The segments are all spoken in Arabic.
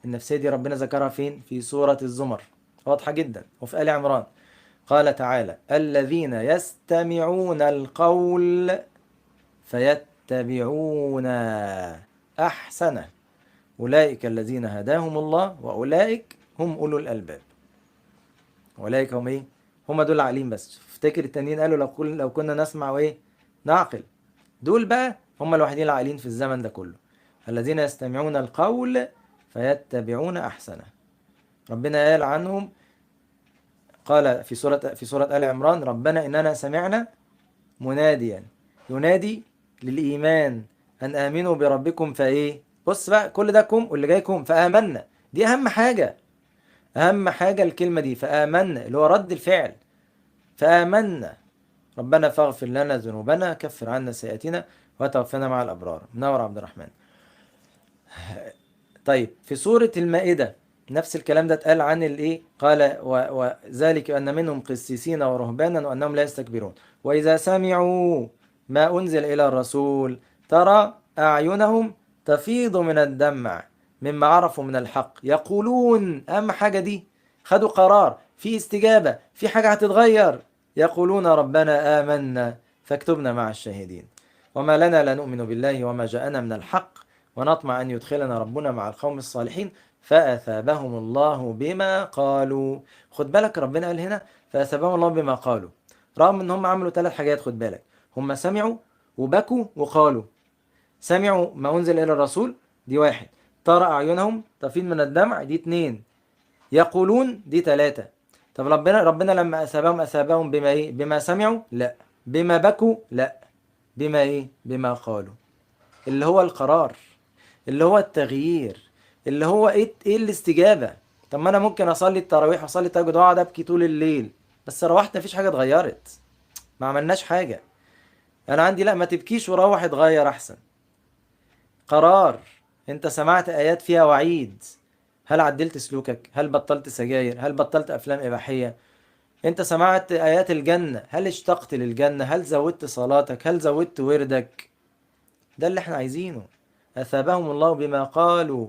النفسية دي ربنا ذكرها فين؟ في سورة الزمر، واضحة جدا، وفي آل عمران قال تعالى الذين يستمعون القول فيتبعون أحسنه أولئك الذين هداهم الله وأولئك هم أولو الألباب. أولئك هم إيه؟ هم دول عاقلين. بس افتكر التانيين قالوا لو كنا نسمع وإيه؟ نعقل. دول بقى هم الوحيدين العاقلين في الزمن ده كله، الذين يستمعون القول فيتبعون أحسنه. ربنا قال عنهم، قال في سورة آل عمران ربنا إننا سمعنا مناديا ينادي للإيمان أن آمنوا بربكم فإيه. بص بقى كل ده كم واللي جايكم فآمنا، دي أهم حاجة. أهم حاجة الكلمة دي فآمنا اللي هو رد الفعل. فآمنا ربنا فاغفر لنا ذنوبنا كفر عنا سيئاتنا وتوفنا مع الأبرار. منور عبد الرحمن. طيب في سورة المائدة نفس الكلام ده اتقال عن الايه، قال وذلك أن منهم قسيسين ورهبانا وأنهم لا يستكبرون وإذا سمعوا ما أنزل إلى الرسول ترى أعينهم تفيض من الدمع مما عرفوا من الحق يقولون. أهم حاجة دي خدوا قرار، في استجابة، في حاجة هتتغير. يقولون ربنا آمنا فاكتبنا مع الشاهدين وما لنا لا نؤمن بالله وما جاءنا من الحق ونطمع أن يدخلنا ربنا مع القوم الصالحين فأثابهم الله بما قالوا. خد بالك ربنا قال هنا فأثابهم الله بما قالوا، رغم ان هم عملوا 3 حاجات. خد بالك هم سمعوا وبكوا وقالوا. سمعوا ما أنزل إلى الرسول دي 1، ترى أعينهم تفيض من الدمع دي 2، يقولون دي 3. طب ربنا لما أثابهم بما إيه؟ بما سمعوا؟ لا. بما بكوا؟ لا. بما إيه؟ بما قالوا، اللي هو القرار، اللي هو التغيير، اللي هو ايه الاستجابة. طب ما انا ممكن اصلي التراويح واصلي التهجد واقعد ابكي طول الليل، بس روحت مفيش حاجة اتغيرت، ما عملناش حاجة. انا عندي لا، ما تبكيش وروح اتغير احسن. قرار. انت سمعت ايات فيها وعيد، هل عدلت سلوكك؟ هل بطلت سجاير؟ هل بطلت افلام اباحية؟ انت سمعت ايات الجنة، هل اشتقت للجنة؟ هل زودت صلاتك؟ هل زودت وردك؟ ده اللي احنا عايزينه. اثابهم الله بما قالوا.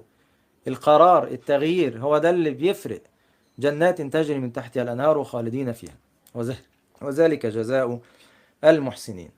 القرار، التغيير، هو ده اللي بيفرق. جنات تجري من تحتها الأنهار خالدين فيها وذلك جزاء المحسنين.